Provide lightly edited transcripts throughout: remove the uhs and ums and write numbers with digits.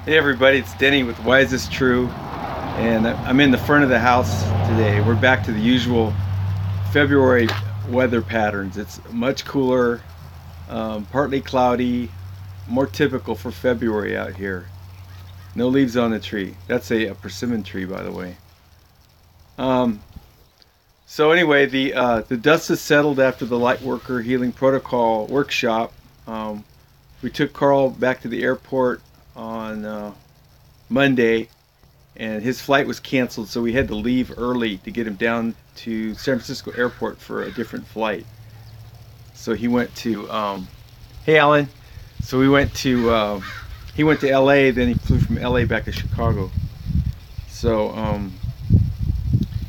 Hey everybody, it's Denny with Why Is This True? And I'm in the front of the house today. We're back to the usual February weather patterns. It's much cooler, partly cloudy, more typical for February out here. No leaves on the tree. That's a persimmon tree, by the way. So anyway, the dust has settled after the Lightworker Healing Protocol workshop. We took Carl back to the airport on Monday, and his flight was canceled, so we had to leave early to get him down to San Francisco airport for a different flight. So he went to hey Alan, so he went to LA, then he flew from LA back to Chicago. So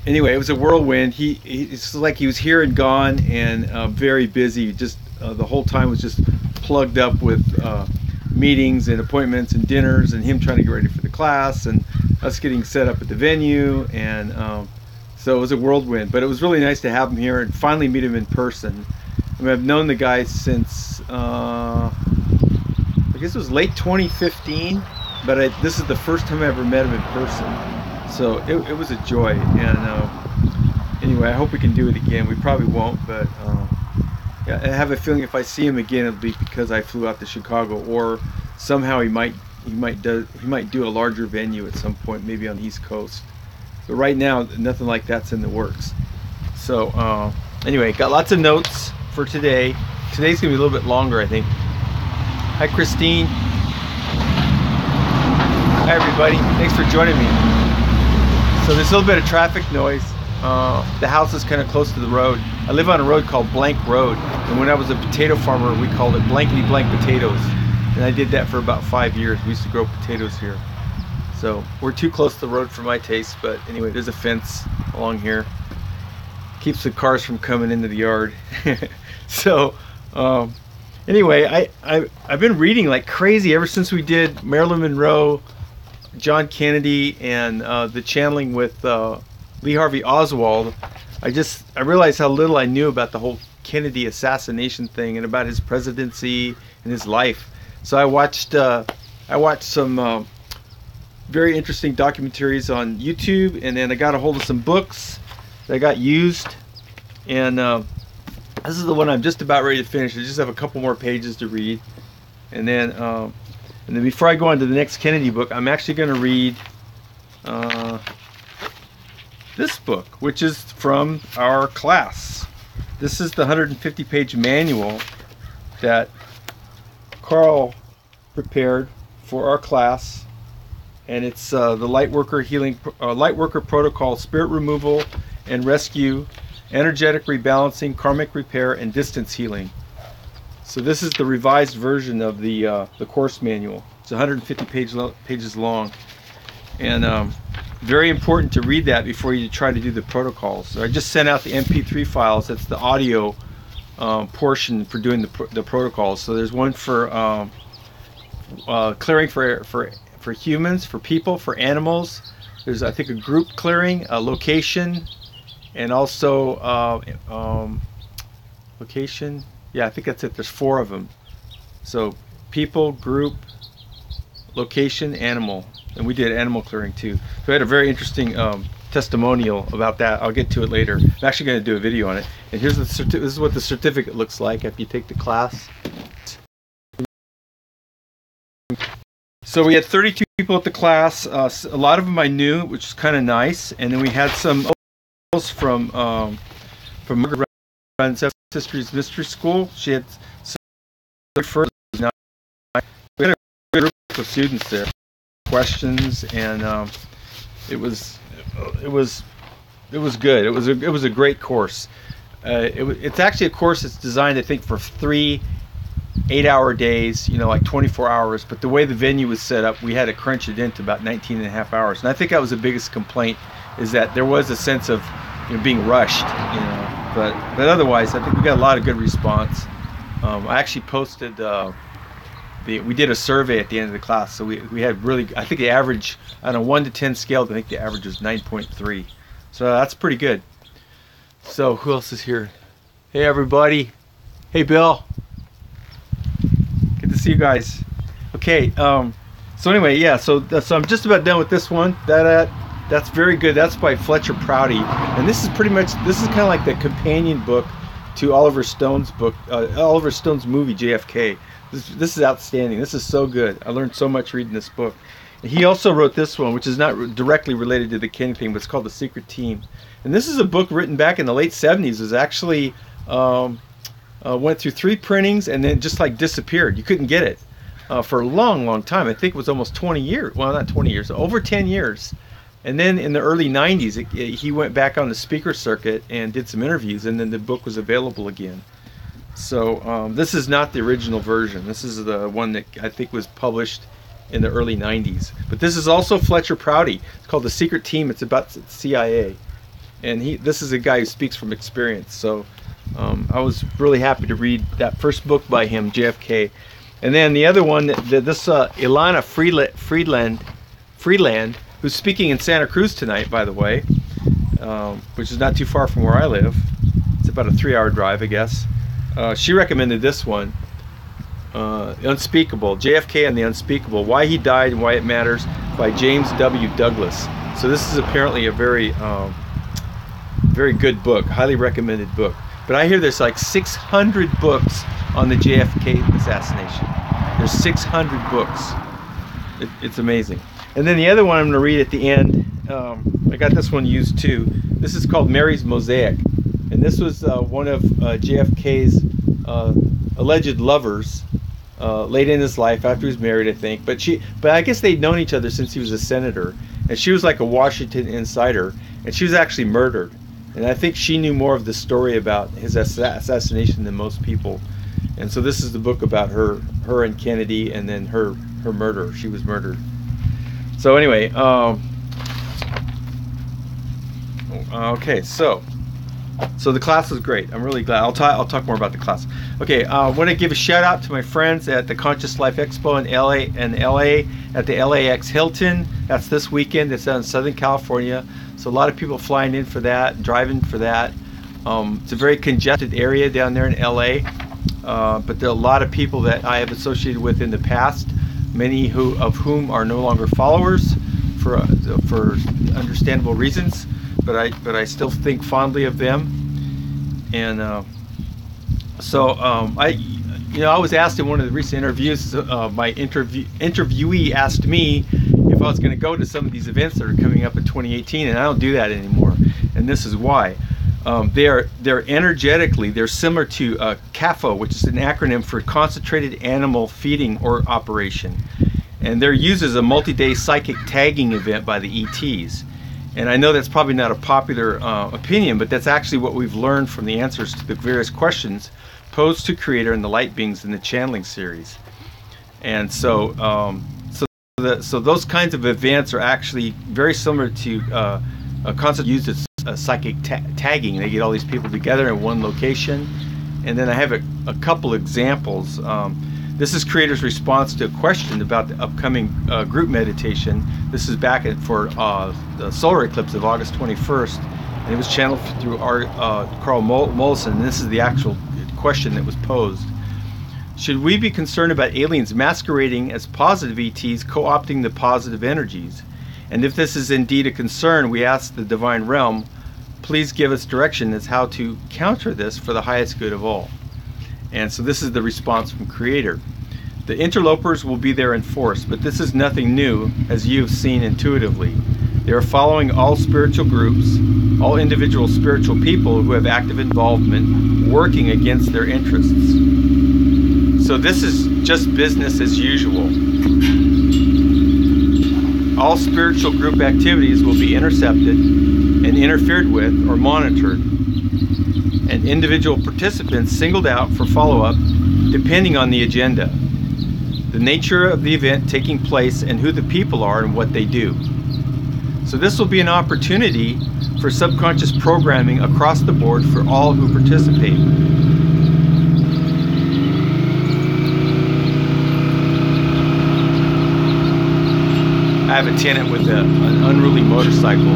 anyway, it was a whirlwind. It's like he was here and gone, and very busy. Just the whole time was just plugged up with meetings and appointments and dinners, and him trying to get ready for the class, and us getting set up at the venue, and so it was a whirlwind. But it was really nice to have him here and finally meet him in person. I mean, I've known the guy since I guess it was late 2015, but this is the first time I ever met him in person. So it was a joy, and anyway, I hope we can do it again. We probably won't, but yeah, I have a feeling if I see him again, it'll be because I flew out to Chicago, or somehow he might do a larger venue at some point, maybe on the East Coast. But right now, nothing like that's in the works. So anyway, got lots of notes for today. Today's gonna be a little bit longer, I think. Hi, Christine. Hi, everybody. Thanks for joining me. So there's a little bit of traffic noise. The house is kind of close to the road. I live on a road called Blank Road, and when I was a potato farmer, we called it blankety blank potatoes, and I did that for about 5 years. We used to grow potatoes here. So we're too close to the road for my taste, but anyway, there's a fence along here. Keeps the cars from coming into the yard. So anyway, I've been reading like crazy ever since we did Marilyn Monroe, John Kennedy, and the channeling with Lee Harvey Oswald. I realized how little I knew about the whole Kennedy assassination thing and about his presidency and his life. So I watched some very interesting documentaries on YouTube, and then I got a hold of some books that I got used, and this is the one I'm just about ready to finish. I just have a couple more pages to read, and then before I go on to the next Kennedy book, I'm actually going to read this book, which is from our class. This is the 150-page manual that Carl prepared for our class, and it's the Lightworker Protocol: Spirit Removal and Rescue, Energetic Rebalancing, Karmic Repair, and Distance Healing. So this is the revised version of the course manual. It's 150 pages long, and very important to read that before you try to do the protocols. So I just sent out the MP3 files. That's the audio portion for doing the protocols. So there's one for clearing for humans, for people, for animals. There's, I think, a group clearing, a location, and also location. Yeah, I think that's it. There's 4 of them. So people, group, location, animal. And we did animal clearing too. So we had a very interesting testimonial about that. I'll get to it later. I'm actually going to do a video on it. And here's this is what the certificate looks like after you take the class. So we had 32 people at the class. A lot of them I knew, which is kind of nice. And then we had some from Margaret runs History's Mystery School. She had some first. We had a group of students there. Questions, and it was good. It was a great course. It's actually a course that's designed, I think, for 3 8-hour days, like 24 hours. But the way the venue was set up, we had to crunch it into about 19 and a half hours. And I think that was the biggest complaint, is that there was a sense of being rushed. But otherwise, I think we got a lot of good response. I actually posted. We did a survey at the end of the class, so we had really, I think the average, on a 1 to 10 scale, I think the average was 9.3. So that's pretty good. So who else is here? Hey everybody. Hey Bill. Good to see you guys. Okay, So anyway, yeah. So I'm just about done with this one. That's very good. That's by Fletcher Prouty, and this is kind of like the companion book to Oliver Stone's book, Oliver Stone's movie JFK. This is outstanding. This is so good. I learned so much reading this book. And he also wrote this one, which is not directly related to the Kennedy thing, but it's called The Secret Team. And this is a book written back in the late 70s. It was actually went through 3 printings and then just like disappeared. You couldn't get it for a long, long time. I think it was almost 20 years. Well, not 20 years, over 10 years. And then in the early 90s, he went back on the speaker circuit and did some interviews, and then the book was available again. So this is not the original version. This is the one that I think was published in the early 90s. But this is also Fletcher Prouty. It's called The Secret Team. It's about the CIA. And this is a guy who speaks from experience. So I was really happy to read that first book by him, JFK. And then the other one, this Ilana Freeland, who's speaking in Santa Cruz tonight, by the way, which is not too far from where I live. It's about a 3-hour drive, I guess. She recommended this one, Unspeakable, JFK and the Unspeakable, Why He Died and Why It Matters, by James W. Douglas. So this is apparently a very good book, highly recommended book. But I hear there's like 600 books on the JFK assassination. There's 600 books. It's amazing. And then the other one I'm going to read at the end, I got this one used too. This is called Mary's Mosaic. And this was one of JFK's alleged lovers late in his life after he was married, I think. But I guess they'd known each other since he was a senator. And she was like a Washington insider. And she was actually murdered. And I think she knew more of the story about his assassination than most people. And so this is the book about her and Kennedy, and then her murder. She was murdered. So anyway, okay, so the class was great. I'm really glad. I'll talk more about the class. Okay, I want to give a shout out to my friends at the Conscious Life Expo in LA at the LAX Hilton. That's this weekend. It's out in Southern California. So a lot of people flying in for that, driving for that. It's a very congested area down there in LA, but there are a lot of people that I have associated with in the past. Many of whom are no longer followers for understandable reasons, but I still think fondly of them. And so I was asked in one of the recent interviews. My interviewee asked me if I was going to go to some of these events that are coming up in 2018, and I don't do that anymore. And this is why. They're similar to CAFO, which is an acronym for Concentrated Animal Feeding or Operation. And they're used as a multi-day psychic tagging event by the ETs. And I know that's probably not a popular opinion, but that's actually what we've learned from the answers to the various questions posed to Creator and the Light Beings in the channeling series. And so those kinds of events are actually very similar to a concept used as psychic tagging. They get all these people together in one location. And then I have a couple examples. This is Creator's response to a question about the upcoming group meditation. This is back for the solar eclipse of August 21st, and it was channeled through Carl Mollison, and this is the actual question that was posed. Should we be concerned about aliens masquerading as positive ETs, co-opting the positive energies? And if this is indeed a concern, we ask the Divine Realm, please give us direction as how to counter this for the highest good of all. And so this is the response from Creator. The interlopers will be there in force, but this is nothing new, as you've seen intuitively. They are following all spiritual groups, all individual spiritual people who have active involvement, working against their interests. So this is just business as usual. All spiritual group activities will be intercepted and interfered with or monitored, and individual participants singled out for follow-up depending on the agenda, the nature of the event taking place, and who the people are and what they do. So this will be an opportunity for subconscious programming across the board for all who participate. I have a tenant with an unruly motorcycle.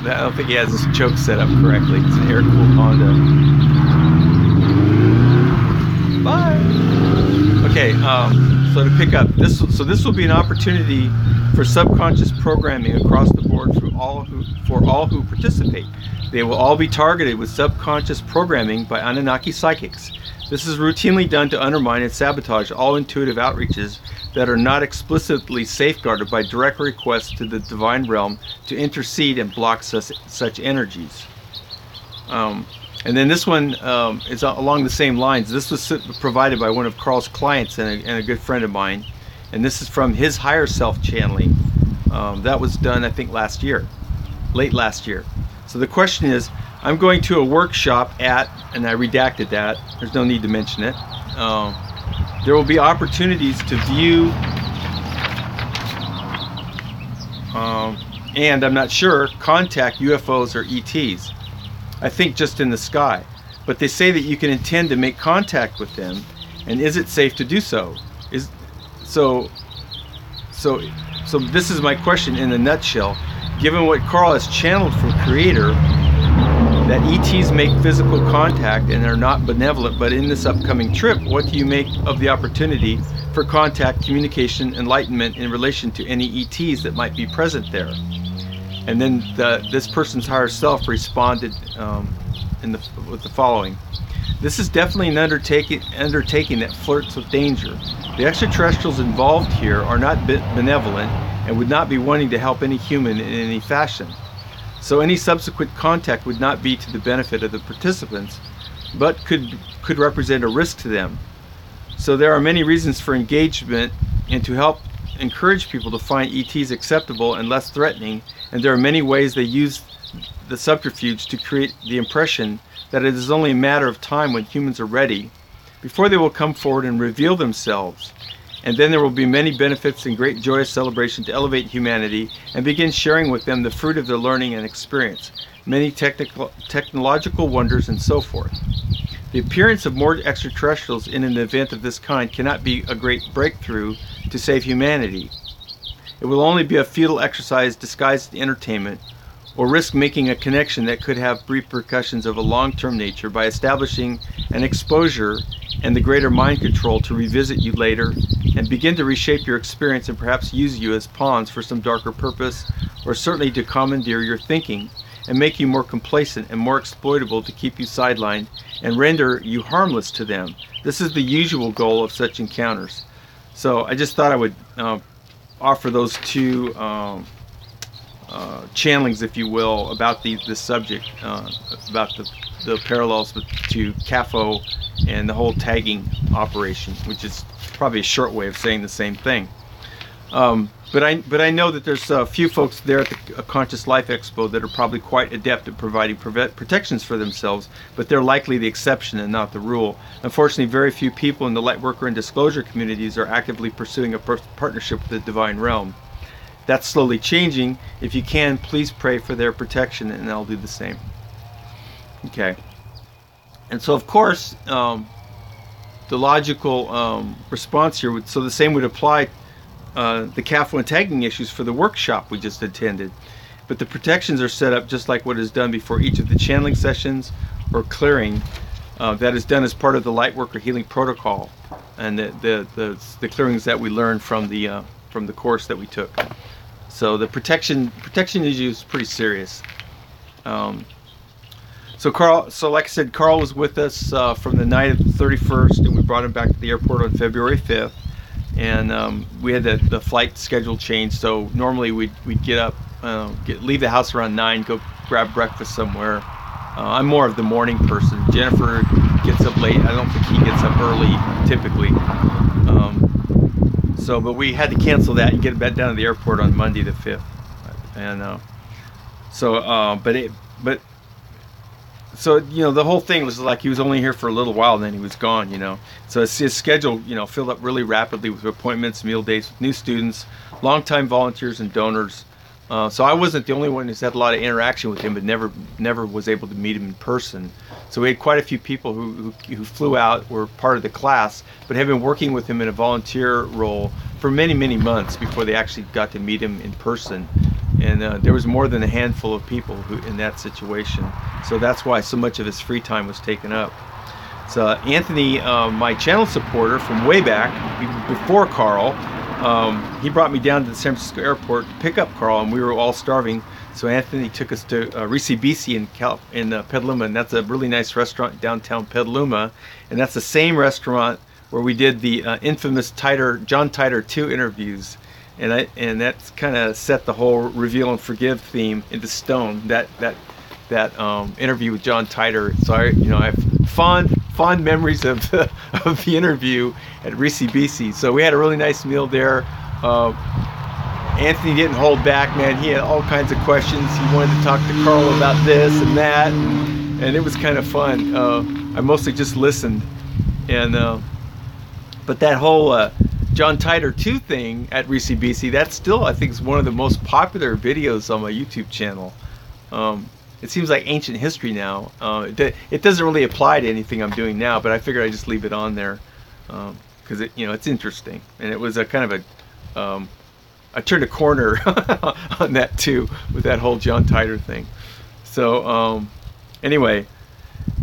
I don't think he has his choke set up correctly. It's an air-cooled Honda. Bye. Okay, so to pick up this, this will be an opportunity for subconscious programming across the board for all who participate. They will all be targeted with subconscious programming by Anunnaki psychics. This is routinely done to undermine and sabotage all intuitive outreaches that are not explicitly safeguarded by direct requests to the divine realm to intercede and block such energies. And then this one is along the same lines. This was provided by one of Carl's clients and a good friend of mine. And this is from his higher self channeling. That was done, I think, late last year. So the question is, I'm going to a workshop and I redacted that. There's no need to mention it. There will be opportunities to view, and I'm not sure, contact UFOs or ETs. I think just in the sky. But they say that you can intend to make contact with them, and is it safe to do so? So this is my question in a nutshell. Given what Carl has channeled from Creator, that ETs make physical contact and are not benevolent, but in this upcoming trip, what do you make of the opportunity for contact, communication, enlightenment in relation to any ETs that might be present there? And then this person's higher self responded with the following. This is definitely an undertaking that flirts with danger. The extraterrestrials involved here are not benevolent and would not be wanting to help any human in any fashion. So any subsequent contact would not be to the benefit of the participants, but could represent a risk to them. So there are many reasons for engagement and to help encourage people to find ETs acceptable and less threatening, and there are many ways they use the subterfuge to create the impression that it is only a matter of time when humans are ready, before they will come forward and reveal themselves. And then there will be many benefits and great joyous celebration to elevate humanity and begin sharing with them the fruit of their learning and experience, many technological wonders and so forth. The appearance of more extraterrestrials in an event of this kind cannot be a great breakthrough to save humanity. It will only be a futile exercise disguised as entertainment, or risk making a connection that could have repercussions of a long-term nature by establishing an exposure and the greater mind control to revisit you later and begin to reshape your experience and perhaps use you as pawns for some darker purpose, or certainly to commandeer your thinking and make you more complacent and more exploitable to keep you sidelined and render you harmless to them. This is the usual goal of such encounters. So I just thought I would offer those two channelings, if you will, about this subject, about the parallels to CAFO and the whole tagging operation, which is probably a short way of saying the same thing. But I know that there's a few folks there at the Conscious Life Expo that are probably quite adept at providing protections for themselves, but they're likely the exception and not the rule. Unfortunately, very few people in the Lightworker and Disclosure communities are actively pursuing a partnership with the Divine Realm. That's slowly changing. If you can, please pray for their protection, and I'll do the same. Okay. And so, of course, the logical response here would, so the same would apply the CAFO and tagging issues for the workshop we just attended. But the protections are set up just like what is done before each of the channeling sessions or clearing that is done as part of the Lightworker Healing Protocol and the clearings that we learned from the course that we took. So the protection issue is pretty serious. So like I said, Carl was with us from the night of the 31st, and we brought him back to the airport on February 5th. And we had the flight schedule changed, so normally we'd get up, leave the house around 9, go grab breakfast somewhere. I'm more of the morning person. Jennifer gets up late. I don't think he gets up early typically. But we had to cancel that and get back down to the airport on Monday the 5th. And so you know, the whole thing was like he was only here for a little while and then he was gone, you know. So his schedule, you know, filled up really rapidly with appointments, meal dates with new students, longtime volunteers and donors. So I wasn't the only one who's had a lot of interaction with him, but never was able to meet him in person. So we had quite a few people who flew out, were part of the class, but have been working with him in a volunteer role for many, many months before they actually got to meet him in person. and there was more than a handful of people who in that situation. So that's why so much of his free time was taken up. So Anthony, my channel supporter from way back before Carl, he brought me down to the San Francisco airport to pick up Carl, and we were all starving. So Anthony took us to Risi Bisi in Petaluma, and that's a really nice restaurant downtown Petaluma, and that's the same restaurant where we did the infamous John Titor 2 interviews, and that's kind of set the whole Reveal and Forgive theme into stone. That interview with John Titor. So I have fond memories of the interview at Risi Bisi. So we had a really nice meal there. Anthony didn't hold back, man. He had all kinds of questions. He wanted to talk to Carl about this and that, and it was kind of fun. I mostly just listened, and but that whole John Titor 2 thing at Risi Bisi, that still, I think, is one of the most popular videos on my YouTube channel. It seems like ancient history now. It doesn't really apply to anything I'm doing now, but I figured I'd just leave it on there because it's interesting, and it was a kind of a I turned a corner on that too with that whole John Titor thing. So anyway,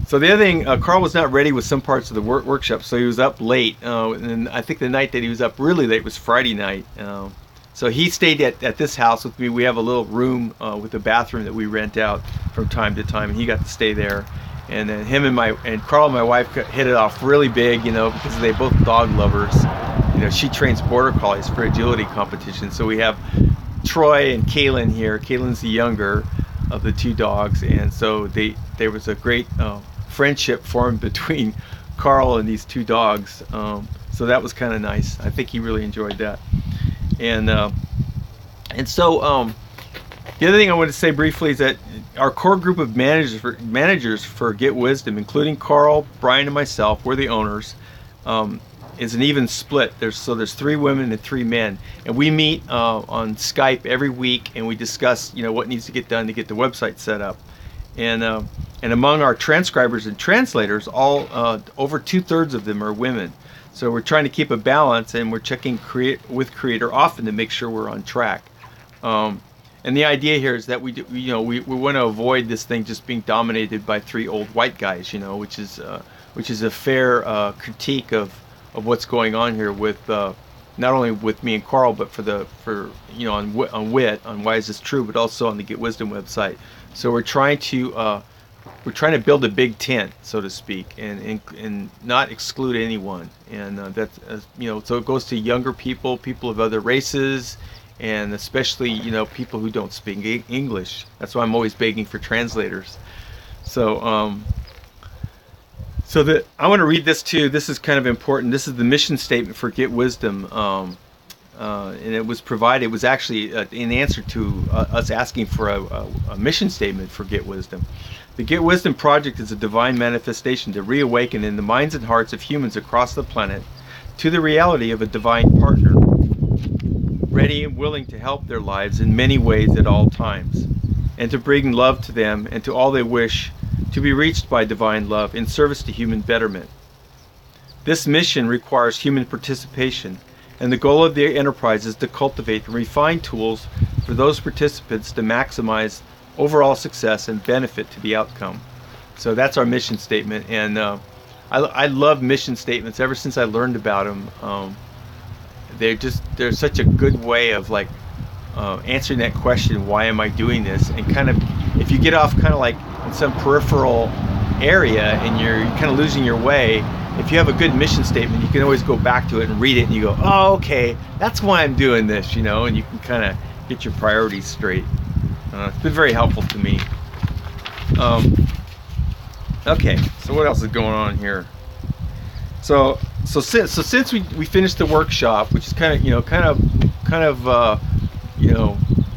so the other thing, Carl was not ready with some parts of the workshop, so he was up late, and I think the night that he was up really late was Friday night. So he stayed at this house with me. We have a little room with a bathroom that we rent out from time to time, and he got to stay there. And then him and Carl and my wife hit it off really big, because they both dog lovers. She trains border collies for agility competition. So we have Troy and Kaylin here. Kaylin's the younger of the two dogs, and so there was a great friendship formed between Carl and these two dogs. So that was kind of nice. I think he really enjoyed that. And so the other thing I want to say briefly is that our core group of managers for Get Wisdom, including Carl, Brian, and myself, we're the owners, is an even split. There's 3 women and 3 men, and we meet on Skype every week, and we discuss what needs to get done to get the website set up. And among our transcribers and translators, all over 2/3 of them are women. So we're trying to keep a balance, and we're checking with Creator often to make sure we're on track. And the idea here is that we want to avoid this thing just being dominated by 3 old white guys, which is a fair critique of what's going on here with not only with me and Carl, but on WIT, on Why Is This True, but also on the Get Wisdom website. So we're trying to build a big tent, so to speak, and not exclude anyone. And that's so it goes to younger people of other races, and especially people who don't speak English. That's why I'm always begging for translators. So I want to read this too. This is kind of important. This is the mission statement for Get Wisdom, and it was provided. It was actually in answer to us asking for a mission statement for Get Wisdom. The Get Wisdom project is a divine manifestation to reawaken in the minds and hearts of humans across the planet to the reality of a divine partner, ready and willing to help their lives in many ways at all times, and to bring love to them and to all they wish to be reached by divine love in service to human betterment. This mission requires human participation, and the goal of the enterprise is to cultivate and refine tools for those participants to maximize overall success and benefit to the outcome. So that's our mission statement, and I love mission statements ever since I learned about them. They're such a good way of answering that question, why am I doing this? And kind of, if you get off kind of like in some peripheral area and you're kind of losing your way, if you have a good mission statement, you can always go back to it and read it, and you go, oh, okay, that's why I'm doing this, and you can kind of get your priorities straight. It's been very helpful to me. Okay, so what else is going on here? So since we finished the workshop, which is kind of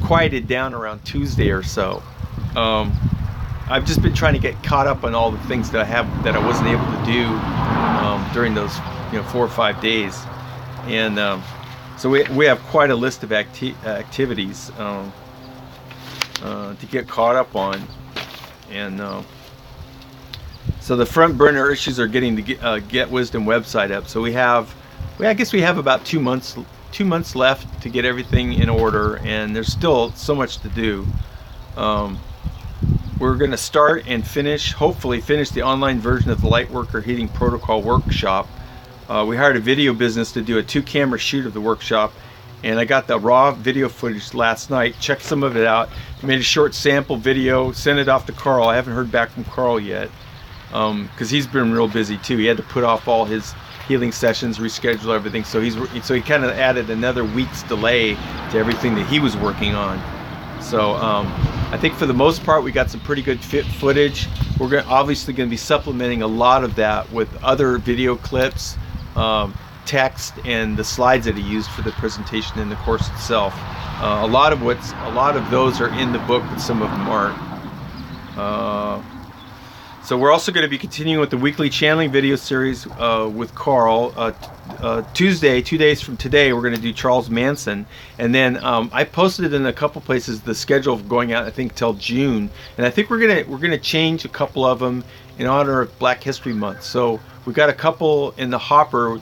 quieted down around Tuesday or so, I've just been trying to get caught up on all the things that I wasn't able to do during those 4 or 5 days, and so we have quite a list of activities to get caught up on, and so the front burner issues are getting the Get Wisdom website up. So I guess we have about 2 months 2 months left to get everything in order, and there's still so much to do. We're going to start and hopefully finish the online version of the Lightworker Heating Protocol workshop. We hired a video business to do a 2-camera shoot of the workshop, and I got the raw video footage last night, checked some of it out, made a short sample video, sent it off to Carl. I haven't heard back from Carl yet, because he's been real busy too. He had to put off all his healing sessions, reschedule everything, so he kind of added another week's delay to everything that he was working on. So I think for the most part we got some pretty good footage. We're obviously going to be supplementing a lot of that with other video clips, text, and the slides that he used for the presentation in the course itself. A lot of those are in the book, but some of them aren't. So we're also going to be continuing with the weekly channeling video series with Carl. Tuesday, 2 days from today, we're going to do Charles Manson, and then I posted in a couple places the schedule of going out, I think, till June, and I think we're gonna change a couple of them in honor of Black History Month. So we've got a couple in the hopper.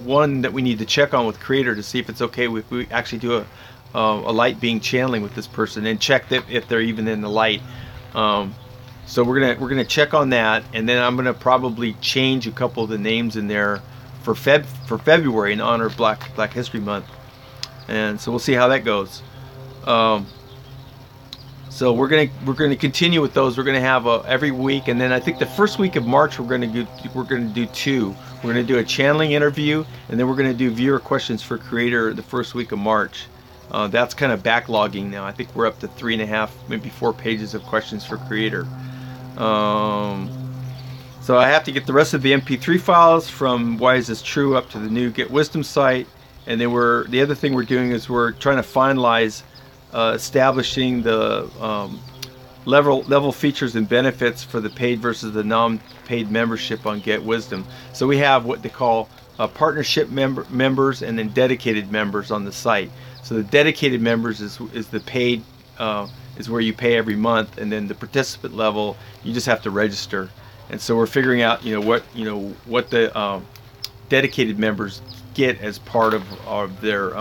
One that we need to check on with Creator to see if it's okay if we actually do a light being channeling with this person, and check that if they're even in the light. So we're gonna check on that, and then I'm gonna probably change a couple of the names in there for February in honor of Black History Month, and so we'll see how that goes. So we're gonna continue with those. We're gonna have every week, and then I think the first week of March we're gonna do 2. We're gonna do a channeling interview, and then we're gonna do viewer questions for Creator the first week of March. That's kind of backlogging now. I think we're up to 3.5, maybe 4 pages of questions for Creator. So I have to get the rest of the MP3 files from Why Is This True up to the new Get Wisdom site, and then the other thing we're doing is we're trying to finalize establishing the level features and benefits for the paid versus the non-paid membership on Get Wisdom. So we have what they call partnership members and then dedicated members on the site. So the dedicated members is the paid, is where you pay every month, and then the participant level you just have to register. And so we're figuring out what the dedicated members get as part of their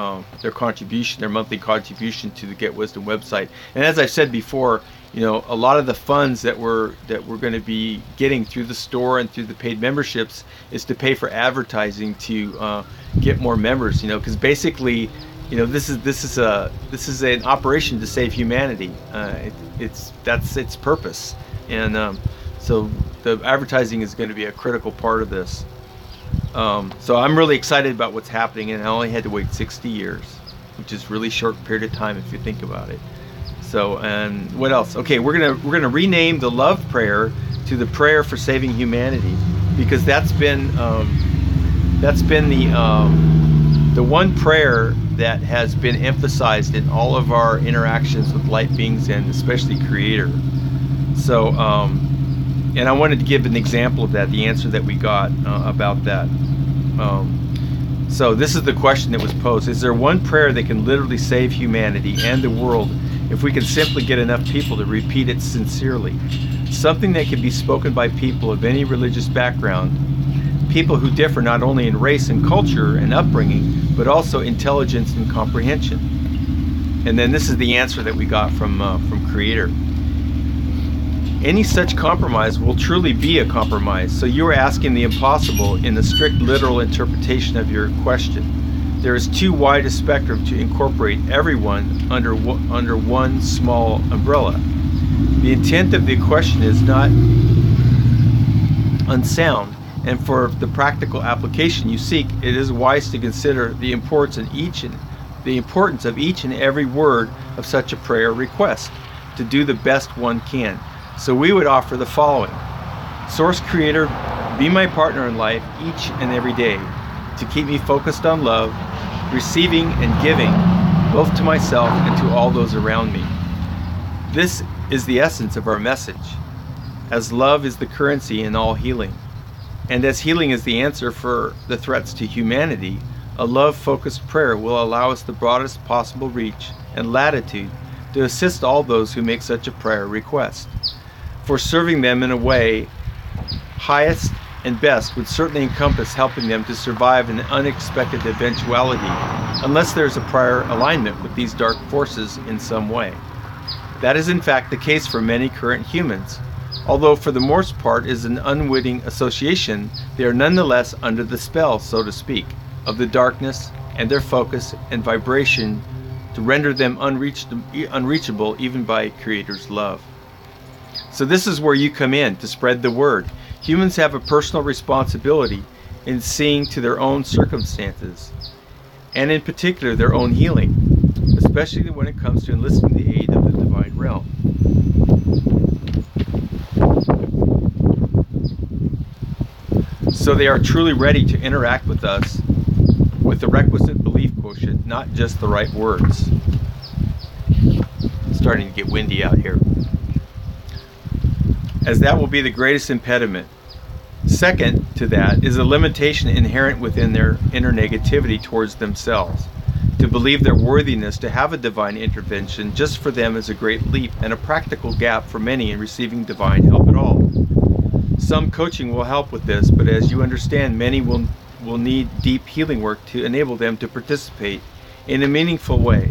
contribution, their monthly contribution to the Get Wisdom website. And as I've said before, a lot of the funds that we're going to be getting through the store and through the paid memberships is to pay for advertising to get more members. Because basically, this is an operation to save humanity. That's its purpose, and so the advertising is going to be a critical part of this. So I'm really excited about what's happening, and I only had to wait 60 years, which is a really short period of time if you think about it. So, and what else? Okay, we're gonna rename the love prayer to the prayer for saving humanity, because that's been the one prayer that has been emphasized in all of our interactions with light beings, and especially Creator. So, and I wanted to give an example of that, the answer that we got about that. So this is the question that was posed. Is there one prayer that can literally save humanity and the world if we can simply get enough people to repeat it sincerely? Something that can be spoken by people of any religious background, people who differ not only in race and culture and upbringing, but also intelligence and comprehension. And then this is the answer that we got from Creator. Any such compromise will truly be a compromise, so you are asking the impossible in the strict literal interpretation of your question. There is too wide a spectrum to incorporate everyone under one small umbrella. The intent of the question is not unsound, and for the practical application you seek, it is wise to consider the importance of each and every word of such a prayer request, to do the best one can. So we would offer the following: Source Creator, be my partner in life each and every day, to keep me focused on love, receiving and giving, both to myself and to all those around me. This is the essence of our message, as love is the currency in all healing. And as healing is the answer for the threats to humanity, a love-focused prayer will allow us the broadest possible reach and latitude to assist all those who make such a prayer request, for serving them in a way highest and best would certainly encompass helping them to survive an unexpected eventuality, unless there's a prior alignment with these dark forces in some way. That is in fact the case for many current humans. Although for the most part is an unwitting association, they are nonetheless under the spell, so to speak, of the darkness and their focus and vibration to render them unreachable even by Creator's love. So this is where you come in, to spread the word. Humans have a personal responsibility in seeing to their own circumstances, and in particular their own healing, especially when it comes to enlisting the aid of the divine realm. So they are truly ready to interact with us with the requisite belief quotient, not just the right words. It's starting to get windy out here, as that will be the greatest impediment. Second to that is a limitation inherent within their inner negativity towards themselves. To believe their worthiness to have a divine intervention just for them is a great leap and a practical gap for many in receiving divine help at all. Some coaching will help with this, but as you understand, many will need deep healing work to enable them to participate in a meaningful way.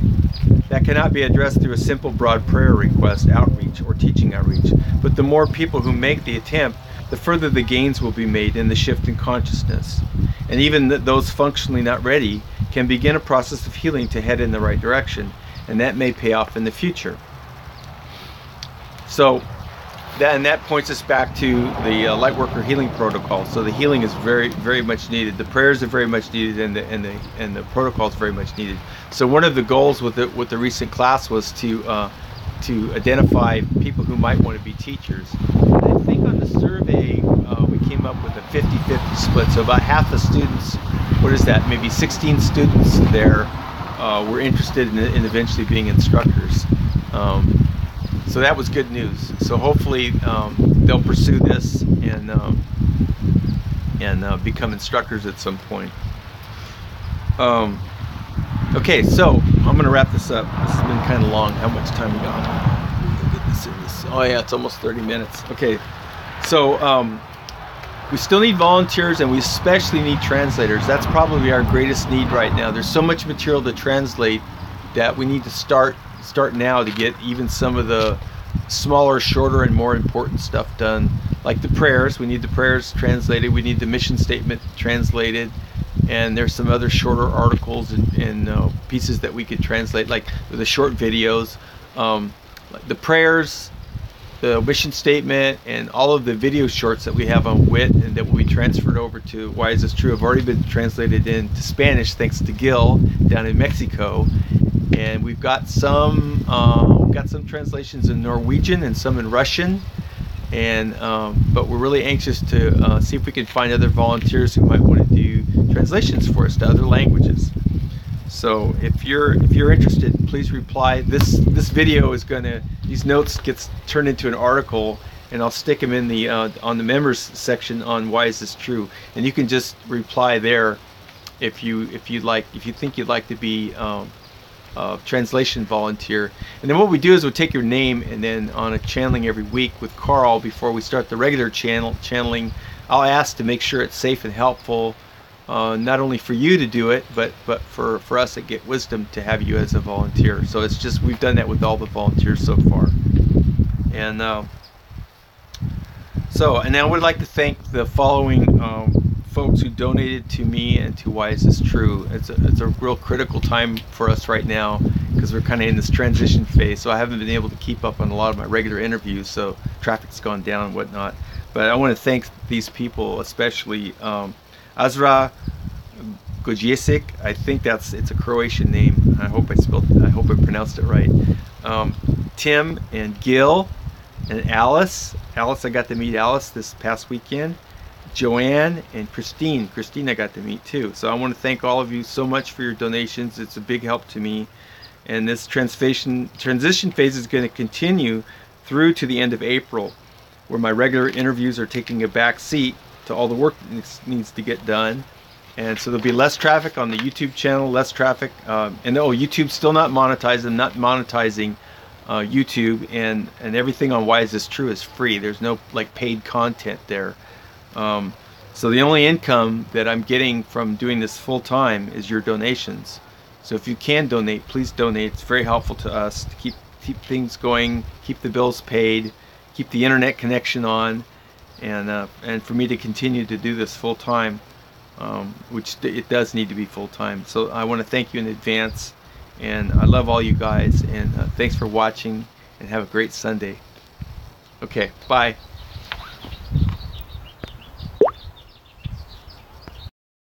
That cannot be addressed through a simple broad prayer request outreach or teaching outreach, but the more people who make the attempt, the further the gains will be made in the shift in consciousness. And even those functionally not ready can begin a process of healing to head in the right direction, and that may pay off in the future. So that points us back to the Lightworker healing protocol. So the healing is very, very much needed. The prayers are very much needed, and the protocol is very much needed. So one of the goals with the recent class was to identify people who might want to be teachers. And I think on the survey we came up with a 50-50 split. So about half the students, what is that? Maybe 16 students there were interested in eventually being instructors. So that was good news. So hopefully they'll pursue this and become instructors at some point. Okay, so I'm going to wrap this up. This has been kind of long. How much time we got? Get this in this. Oh yeah, it's almost 30 minutes. Okay, so we still need volunteers, and we especially need translators. That's probably our greatest need right now. There's so much material to translate that we need to start now to get even some of the smaller, shorter, and more important stuff done, like the prayers. We need the prayers translated. We need the mission statement translated, and there's some other shorter articles and pieces that we could translate, like the short videos, like the prayers, the mission statement, and all of the video shorts that we have on WIT and that will be transferred over to Why Is This True have already been translated into Spanish thanks to Gil down in Mexico. And we've got some translations in Norwegian and some in Russian, and but we're really anxious to see if we can find other volunteers who might want to do translations for us to other languages. So if you're interested, please reply. This video is these notes gets turned into an article, and I'll stick them in the on the members section on Why Is This True, and you can just reply there if you think you'd like to be translation volunteer. And then what we do is we'll take your name, and then on a channeling every week with Carl before we start the regular channeling, I'll ask to make sure it's safe and helpful, not only for you to do it, but for us at Get Wisdom to have you as a volunteer. So it's just, we've done that with all the volunteers so far. And I would like to thank the following folks who donated to me and to Why Is This True. It's a real critical time for us right now because we're kind of in this transition phase, so I haven't been able to keep up on a lot of my regular interviews, so traffic's gone down and whatnot. But I want to thank these people, especially Azra Gojesic. I think it's a Croatian name. I hope I pronounced it right. Tim and Gil and Alice. I got to meet Alice this past weekend. Joanne and Christine I got to meet too. So I want to thank all of you so much for your donations. It's a big help to me, and this transition phase is going to continue through to the end of April, where my regular interviews are taking a back seat to all the work that needs to get done. And so there'll be less traffic on the YouTube channel, less traffic, and YouTube's still not monetized. I'm not monetizing YouTube, and everything on Why Is This True is free. There's no paid content there. So the only income that I'm getting from doing this full time is your donations. So if you can donate, please donate. It's very helpful to us to keep things going, keep the bills paid, keep the internet connection on, and for me to continue to do this full time, which it does need to be full time. So I want to thank you in advance, and I love all you guys, and thanks for watching, and have a great Sunday. Okay, bye.